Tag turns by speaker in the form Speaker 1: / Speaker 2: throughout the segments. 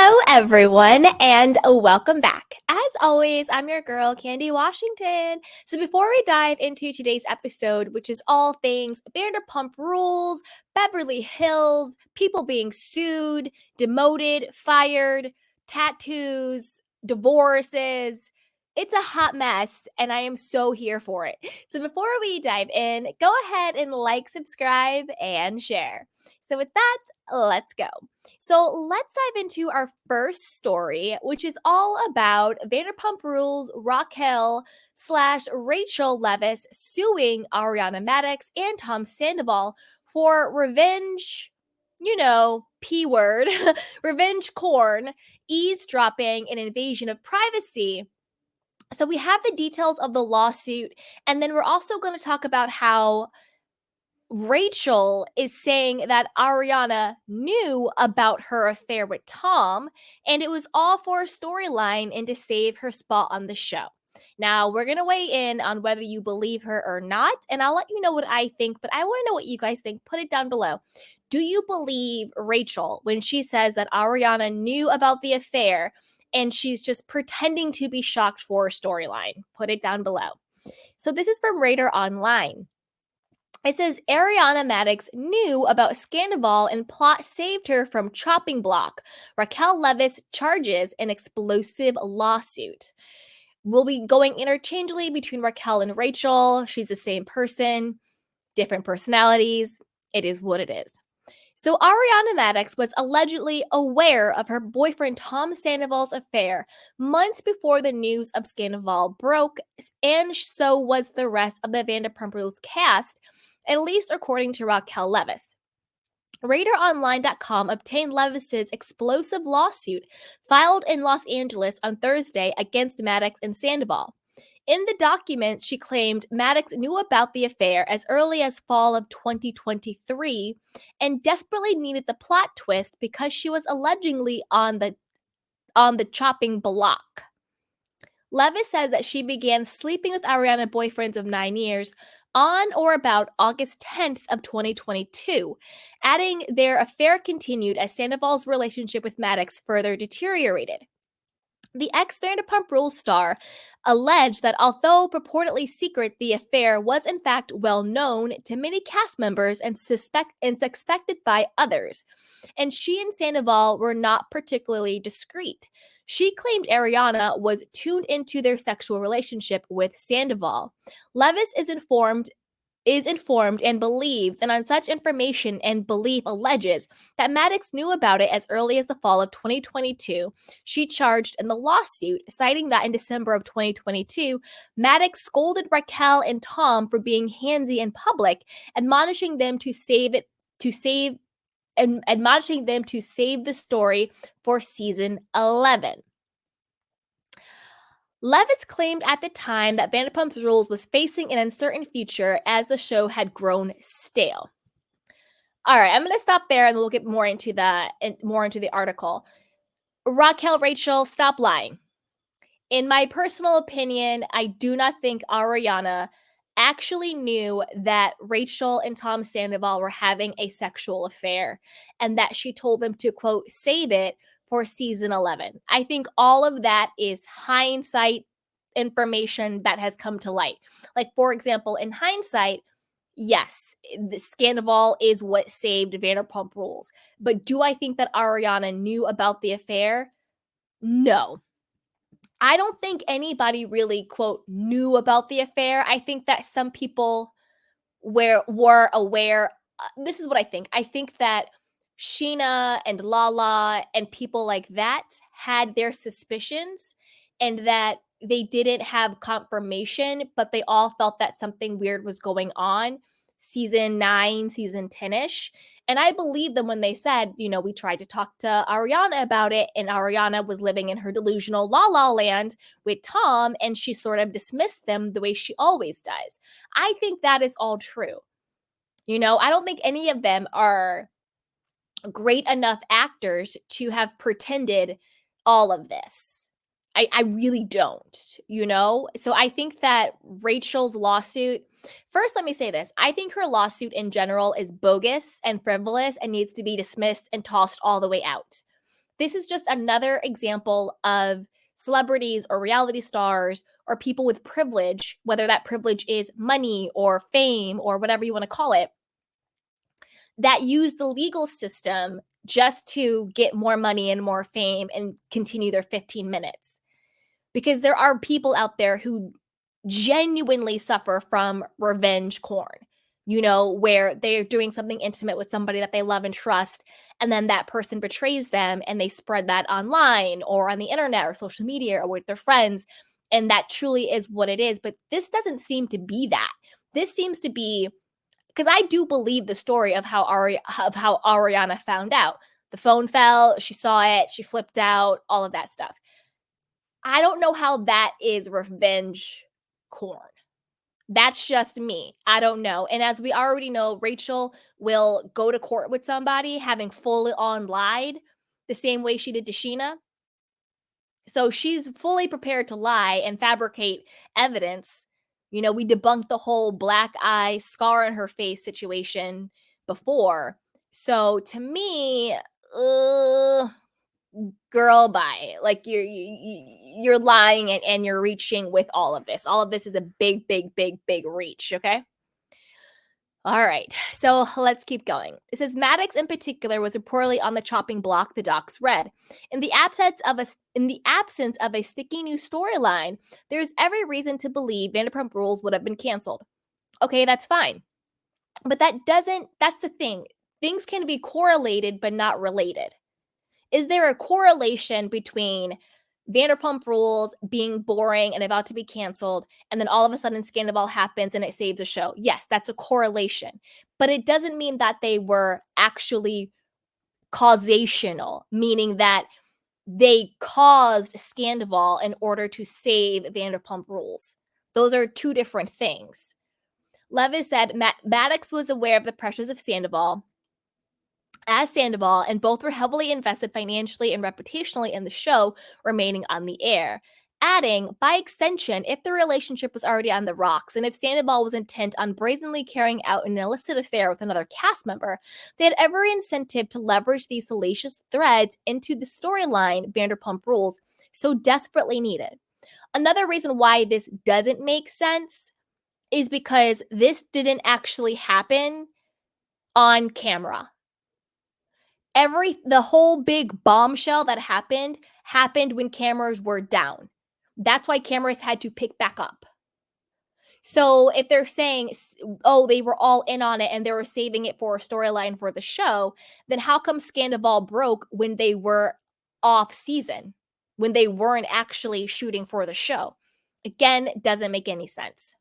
Speaker 1: Hello, everyone, and welcome back. As always, I'm your girl, Candy Washington. So, before we dive into today's episode, which is all things Vanderpump Rules, Beverly Hills, people being sued, demoted, fired, tattoos, divorces, it's a hot mess, and I am so here for it. So, before we dive in, go ahead and like, subscribe, and share. So, with that, let's go. So let's dive into our first story, which is all about Vanderpump Rules Raquel / Rachel Leviss suing Ariana Madix and Tom Sandoval for revenge, P word, revenge corn, eavesdropping, and invasion of privacy. So we have the details of the lawsuit, and then we're also going to talk about how Rachel is saying that Ariana knew about her affair with Tom, and it was all for a storyline and to save her spot on the show. Now, we're going to weigh in on whether you believe her or not, and I'll let you know what I think, but I want to know what you guys think. Put it down below. Do you believe Rachel when she says that Ariana knew about the affair and she's just pretending to be shocked for a storyline? Put it down below. So, this is from Radar Online. It says Ariana Madix knew about Sandoval and plot saved her from chopping block. Raquel Leviss charges an explosive lawsuit. We'll be going interchangeably between Raquel and Rachel. She's the same person, different personalities. It is what it is. So Ariana Madix was allegedly aware of her boyfriend Tom Sandoval's affair months before the news of Sandoval broke, and so was the rest of the Vanderpump Rules cast, at least according to Raquel Leviss. RadarOnline.com obtained Leviss's explosive lawsuit filed in Los Angeles on Thursday against Madix and Sandoval. In the documents, she claimed Madix knew about the affair as early as fall of 2023 and desperately needed the plot twist because she was allegedly on the chopping block. Leviss said that she began sleeping with Ariana boyfriends of 9 years on or about August 10th of 2022, adding their affair continued as Sandoval's relationship with Madix further deteriorated. The ex-Vanderpump Rules star alleged that although purportedly secret, the affair was in fact well known to many cast members and suspected by others, and she and Sandoval were not particularly discreet. She claimed Ariana was tuned into their sexual relationship with Sandoval. Leviss is informed and believes, and on such information and belief alleges, that Madix knew about it as early as the fall of 2022. She charged in the lawsuit, citing that in December of 2022, Madix scolded Raquel and Tom for being handsy in public, admonishing them to save the story for season 11. Leviss claimed at the time that Vanderpump Rules was facing an uncertain future as the show had grown stale. All right, I'm going to stop there and we'll get more into the article. Raquel, Rachel, stop lying. In my personal opinion, I do not think Ariana actually knew that Rachel and Tom Sandoval were having a sexual affair and that she told them to, quote, save it for season 11. I think all of that is hindsight information that has come to light. Like, for example, in hindsight, yes, the Sandoval is what saved Vanderpump Rules. But do I think that Ariana knew about the affair? No. I don't think anybody really, quote, knew about the affair. I think that some people were aware. This is what I think. I think that Sheena and Lala and people like that had their suspicions and that they didn't have confirmation, but they all felt that something weird was going on season 9, season 10-ish. And I believe them when they said, we tried to talk to Ariana about it, and Ariana was living in her delusional la la land with Tom, and she sort of dismissed them the way she always does. I think that is all true. I don't think any of them are great enough actors to have pretended all of this. I really don't, So I think that Rachel's lawsuit, first, let me say this. I think her lawsuit in general is bogus and frivolous and needs to be dismissed and tossed all the way out. This is just another example of celebrities or reality stars or people with privilege, whether that privilege is money or fame or whatever you want to call it, that use the legal system just to get more money and more fame and continue their 15 minutes. Because there are people out there who genuinely suffer from revenge porn, where they're doing something intimate with somebody that they love and trust, and then that person betrays them and they spread that online or on the internet or social media or with their friends. And that truly is what it is. But this doesn't seem to be that. This seems to be because I do believe the story of how Ariana found out. The phone fell, she saw it, she flipped out, all of that stuff. I don't know how that is revenge porn. That's just me. I don't know. And as we already know, Rachel will go to court with somebody having fully on lied the same way she did to Sheena. So she's fully prepared to lie and fabricate evidence. We debunked the whole black eye scar on her face situation before. So to me, girl, bye. Like you're lying and you're reaching with all of this. All of this is a big, big, big, big reach. Okay. All right, so let's keep going. It says Madix in particular was reportedly on the chopping block, the docs read. In the absence of a sticky new storyline, there's every reason to believe Vanderpump Rules would have been canceled. Okay, that's fine. But that's the thing. Things can be correlated but not related. Is there a correlation between Vanderpump Rules being boring and about to be canceled, and then all of a sudden Sandoval happens and it saves a show? Yes, that's a correlation. But it doesn't mean that they were actually causational, meaning that they caused Sandoval in order to save Vanderpump Rules. Those are two different things. Leviss said Madix was aware of the pressures of Sandoval and both were heavily invested financially and reputationally in the show remaining on the air. Adding, by extension, if the relationship was already on the rocks and if Sandoval was intent on brazenly carrying out an illicit affair with another cast member, they had every incentive to leverage these salacious threads into the storyline Vanderpump Rules so desperately needed. Another reason why this doesn't make sense is because this didn't actually happen on camera. The whole big bombshell that happened when cameras were down. That's why cameras had to pick back up. So if they're saying, oh, they were all in on it and they were saving it for a storyline for the show, then how come Sandoval broke when they were off season, when they weren't actually shooting for the show? Again, doesn't make any sense.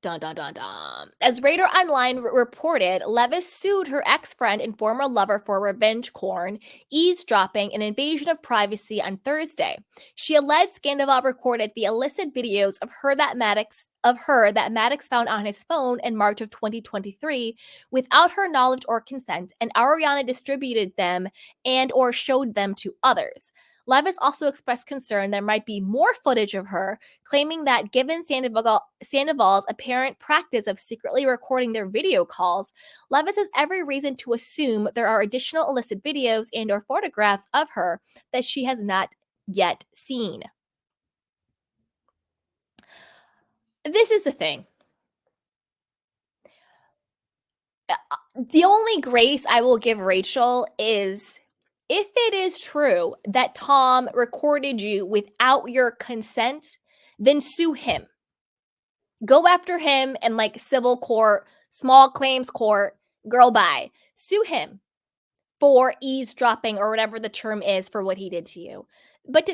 Speaker 1: Dun, dun, dun, dun. As Radar Online reported, Leviss sued her ex-friend and former lover for revenge porn, eavesdropping, and invasion of privacy on Thursday. She alleged Sandoval recorded the illicit videos of her that Madix found on his phone in March of 2023 without her knowledge or consent, and Ariana distributed them and or showed them to others. Leviss also expressed concern there might be more footage of her, claiming that given Sandoval's apparent practice of secretly recording their video calls, Leviss has every reason to assume there are additional illicit videos and or photographs of her that she has not yet seen. This is the thing. The only grace I will give Rachel is if it is true that Tom recorded you without your consent, then sue him. Go after him in like civil court, small claims court, girl bye. Sue him for eavesdropping or whatever the term is for what he did to you. But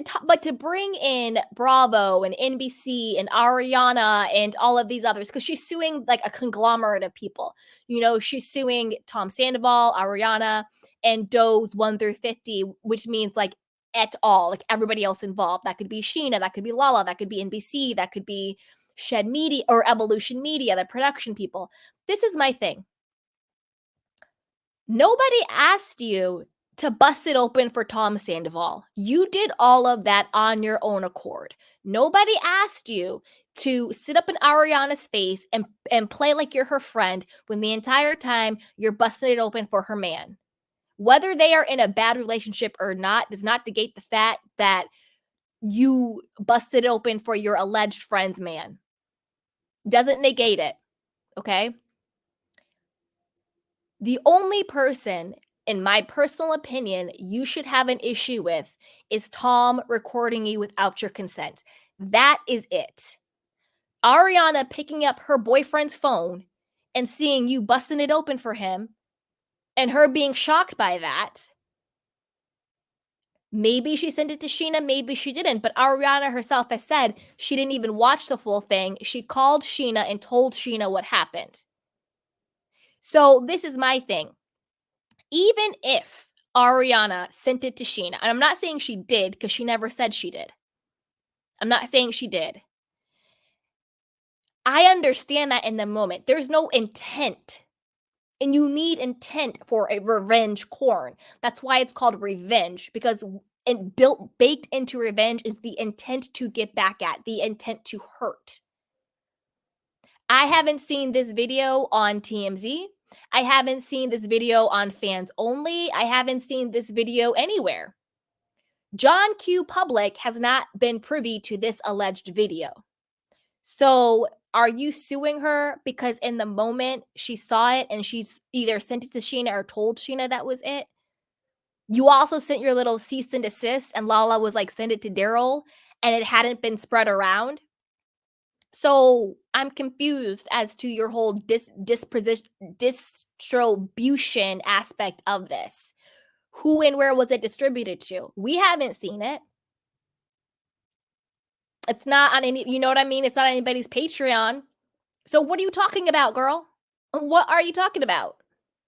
Speaker 1: to bring in Bravo and NBC and Ariana and all of these others, because she's suing like a conglomerate of people. She's suing Tom Sandoval, Ariana, and Doe's 1 through 50, which means like et al, like everybody else involved. That could be Sheena, that could be Lala, that could be NBC, that could be Shed Media or Evolution Media, the production people. This is my thing. Nobody asked you to bust it open for Tom Sandoval. You did all of that on your own accord. Nobody asked you to sit up in Ariana's face and play like you're her friend when the entire time you're busting it open for her man. Whether they are in a bad relationship or not does not negate the fact that you busted open for your alleged friend's man. Doesn't negate it, okay? The only person, in my personal opinion, you should have an issue with is Tom recording you without your consent. That is it. Ariana picking up her boyfriend's phone and seeing you busting it open for him and her being shocked by that. Maybe she sent it to Sheena, maybe she didn't, but Ariana herself has said she didn't even watch the full thing. She called Sheena and told Sheena what happened. So this is my thing. Even if Ariana sent it to Sheena, and I'm not saying she did because she never said she did. I'm not saying she did. I understand that in the moment. There's no intent. And you need intent for a revenge porn. That's why it's called revenge, because baked into revenge is the intent to get back at, the intent to hurt. I haven't seen this video on TMZ. I haven't seen this video on Fans Only. I haven't seen this video anywhere. John Q. Public has not been privy to this alleged video. So are you suing her because in the moment she saw it and she's either sent it to Sheena or told Sheena that was it? You also sent your little cease and desist and Lala was like, send it to Daryl and it hadn't been spread around. So I'm confused as to your whole distribution aspect of this. Who and where was it distributed to? We haven't seen it. It's not on any, you know what I mean? It's not on anybody's Patreon. So what are you talking about, girl? What are you talking about?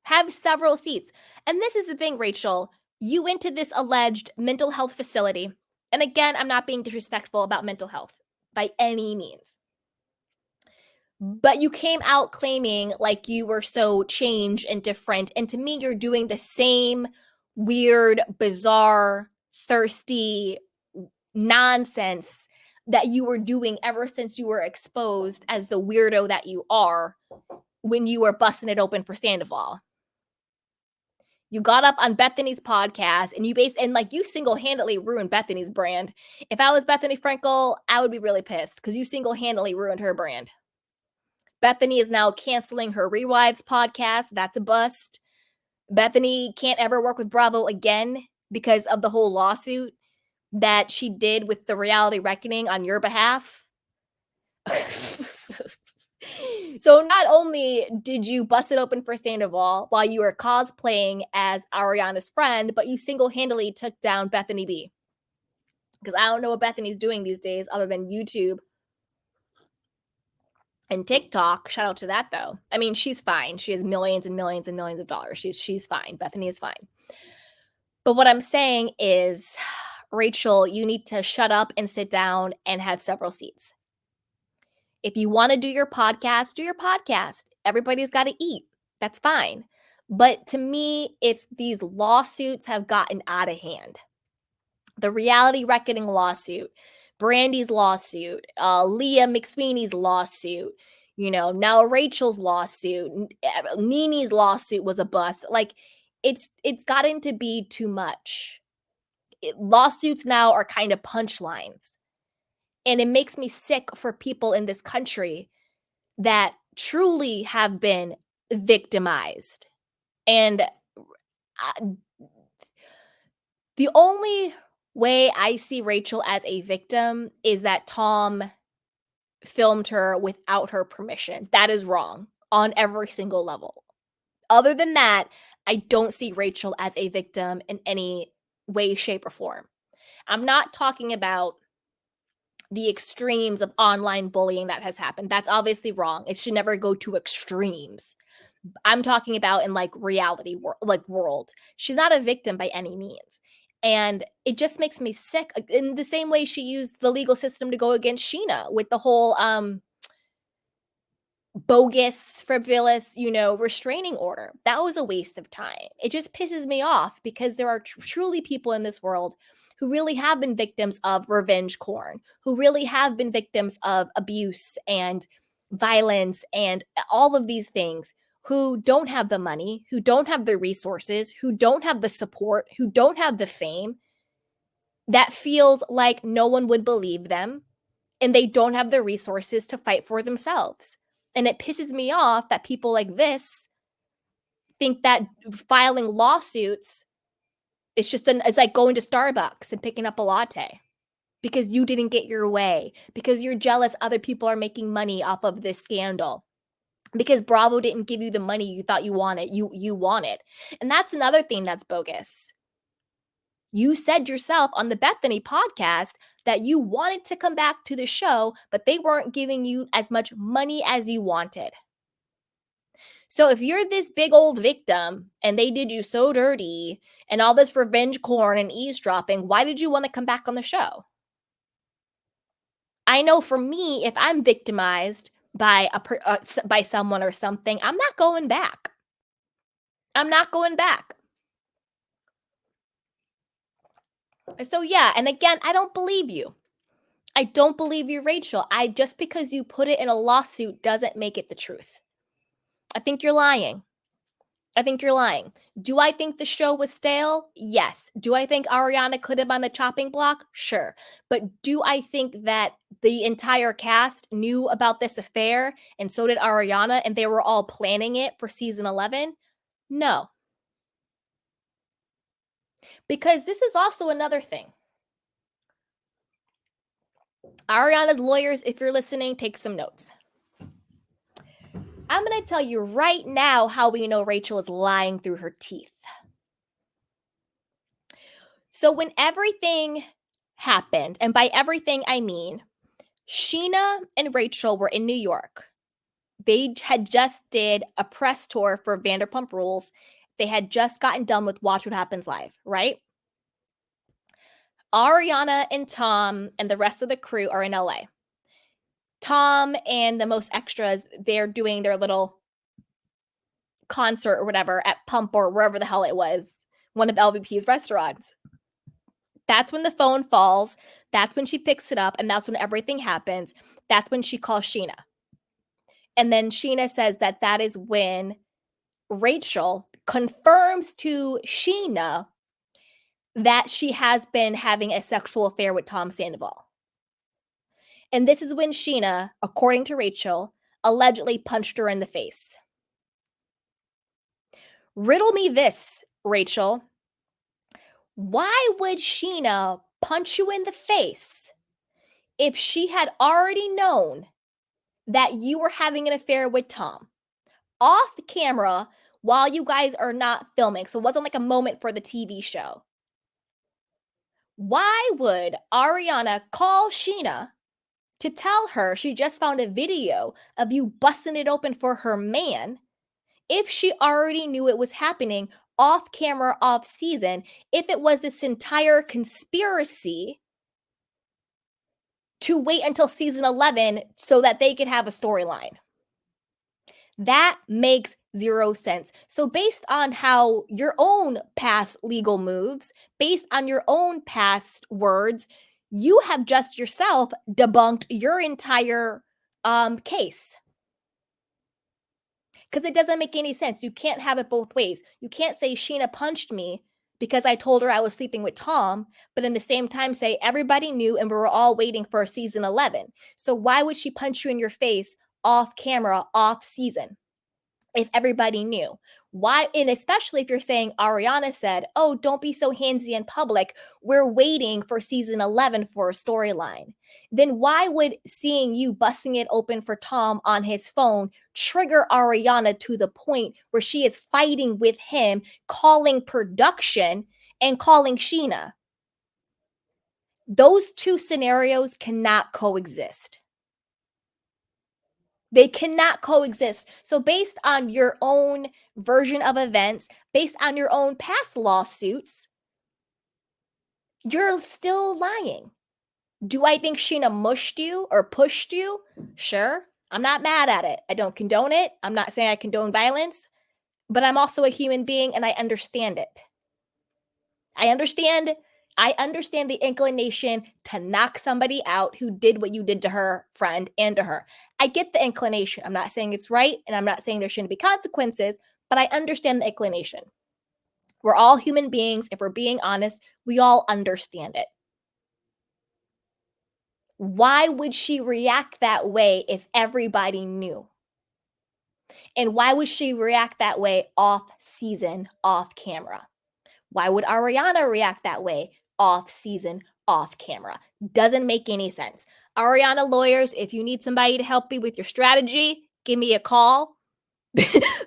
Speaker 1: Have several seats. And this is the thing, Rachel. You went to this alleged mental health facility. And again, I'm not being disrespectful about mental health by any means. But you came out claiming like you were so changed and different. And to me, you're doing the same weird, bizarre, thirsty nonsense that you were doing ever since you were exposed as the weirdo that you are when you were busting it open for Sandoval. You got up on Bethany's podcast and you single-handedly ruined Bethany's brand. If I was Bethany Frankel, I would be really pissed because you single-handedly ruined her brand. Bethany is now canceling her Rewives podcast. That's a bust. Bethany can't ever work with Bravo again because of the whole lawsuit that she did with the Reality Reckoning on your behalf. So not only did you bust it open for Sandoval while you were cosplaying as Ariana's friend, but you single-handedly took down Bethany B. Because I don't know what Bethany's doing these days other than YouTube and TikTok. Shout out to that, though. I mean, she's fine. She has millions and millions and millions of dollars. She's fine. Bethany is fine. But what I'm saying is, Rachel, you need to shut up and sit down and have several seats. If you want to do your podcast, do your podcast. Everybody's got to eat. That's fine. But to me, it's these lawsuits have gotten out of hand. The Reality Reckoning lawsuit, Brandy's lawsuit, Leah McSweeney's lawsuit, now Rachel's lawsuit, Nini's lawsuit was a bust. Like, it's gotten to be too much. Lawsuits now are kind of punchlines. And it makes me sick for people in this country that truly have been victimized. And the only way I see Rachel as a victim is that Tom filmed her without her permission. That is wrong on every single level. Other than that, I don't see Rachel as a victim in any way, shape, or form. I'm not talking about the extremes of online bullying that has happened. That's obviously wrong. It should never go to extremes. I'm talking about in like reality, world. She's not a victim by any means. And it just makes me sick in the same way she used the legal system to go against Sheena with the whole bogus, frivolous, restraining order. That was a waste of time. It just pisses me off because there are truly people in this world who really have been victims of revenge porn, who really have been victims of abuse and violence and all of these things who don't have the money, who don't have the resources, who don't have the support, who don't have the fame, that feels like no one would believe them and they don't have the resources to fight for themselves. And it pisses me off that people like this think that filing lawsuits it's like going to Starbucks and picking up a latte because you didn't get your way, because you're jealous other people are making money off of this scandal, because Bravo didn't give you the money you thought you wanted. You wanted. And that's another thing that's bogus. You said yourself on the Bethany podcast that you wanted to come back to the show, but they weren't giving you as much money as you wanted. So if you're this big old victim and they did you so dirty and all this revenge porn and eavesdropping, why did you want to come back on the show? I know for me, if I'm victimized by by someone or something, I'm not going back. I'm not going back. So yeah, and again, I don't believe you. I don't believe you, Rachel. Just because you put it in a lawsuit doesn't make it the truth. I think you're lying. I think you're lying. Do I think the show was stale? Yes. Do I think Ariana could have been on the chopping block? Sure. But do I think that the entire cast knew about this affair and so did Ariana and they were all planning it for season 11? No. Because this is also another thing. Ariana's lawyers, if you're listening, take some notes. I'm going to tell you right now how we know Rachel is lying through her teeth. So when everything happened, and by everything I mean, Sheena and Rachel were in New York. They had just did a press tour for Vanderpump Rules. They had just gotten done with Watch What Happens Live, right? Ariana and Tom and the rest of the crew are in LA. Tom and the most extras, they're doing their little concert or whatever at Pump or wherever the hell it was, one of LVP's restaurants. That's when the phone falls. That's when she picks it up. And that's when everything happens. That's when she calls Sheena. And then Sheena says that that is when Rachel confirms to Sheena that she has been having a sexual affair with Tom Sandoval. And this is when Sheena, according to Rachel, allegedly punched her in the face. Riddle me this, Rachel. Why would Sheena punch you in the face if she had already known that you were having an affair with Tom off camera while you guys are not filming? So it wasn't like a moment for the TV show. Why would Ariana call Sheena to tell her she just found a video of you busting it open for her man if she already knew it was happening off camera, off season, if it was this entire conspiracy to wait until season 11 so that they could have a storyline? That makes zero sense. So based on how your own past legal moves, based on your own past words, you have just yourself debunked your entire case. Because it doesn't make any sense. You can't have it both ways. You can't say Sheena punched me because I told her I was sleeping with Tom, but in the same time say everybody knew and we were all waiting for season 11. So why would she punch you in your face off camera, off season, if everybody knew? Why? And especially if you're saying Ariana said, oh, don't be so handsy in public. We're waiting for season 11 for a storyline. Then why would seeing you busting it open for Tom on his phone trigger Ariana to the point where she is fighting with him, calling production and calling Sheena? Those two scenarios cannot coexist. They cannot coexist. So based on your own version of events, based on your own past lawsuits, you're still lying. Do I think Sheena mushed you or pushed you? Sure. I'm not mad at it. I don't condone it. I'm not saying I condone violence, but I'm also a human being and I understand it. I understand I understand the inclination to knock somebody out who did what you did to her friend and to her. I get the inclination. I'm not saying it's right, and I'm not saying there shouldn't be consequences, but I understand the inclination. We're all human beings. If we're being honest, we all understand it. Why would she react that way if everybody knew? And why would she react that way off season, off camera? Why would Ariana react that way off season, off camera? Doesn't make any sense. Ariana lawyers, if you need somebody to help you with your strategy, give me a call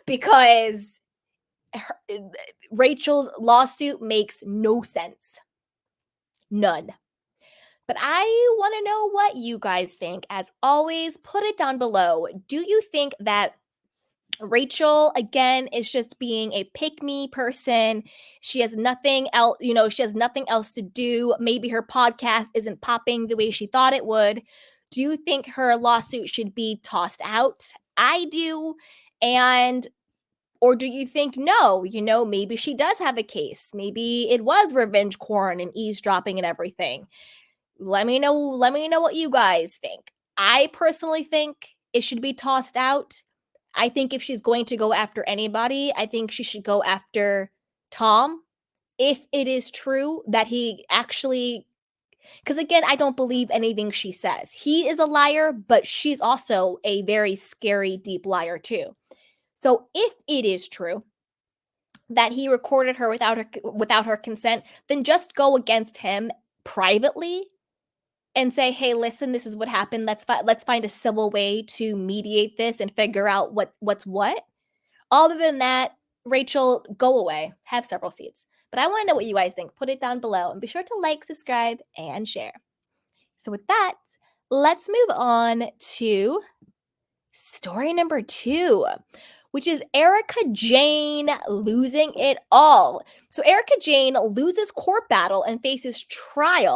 Speaker 1: because Rachel's lawsuit makes no sense. None. But I want to know what you guys think. As always, put it down below. Do you think that Rachel, again, is just being a pick-me person? She has nothing else, she has nothing else to do. Maybe her podcast isn't popping the way she thought it would. Do you think her lawsuit should be tossed out? I do. Or do you think no, maybe she does have a case. Maybe it was revenge porn and eavesdropping and everything. Let me know what you guys think. I personally think it should be tossed out. I think if she's going to go after anybody, I think she should go after Tom. If it is true that he actually, because again, I don't believe anything she says. He is a liar, but she's also a very scary, deep liar too. So if it is true that he recorded her without her consent, then just go against him privately and say, "Hey, listen, this is what happened. Let's find a civil way to mediate this and figure out what's what." Other than that, Rachel, go away. Have several seats. But I want to know what you guys think. Put it down below and be sure to like, subscribe, and share. So with that, let's move on to story number 2, which is Erica Jane losing it all. So Erica Jane loses court battle and faces trial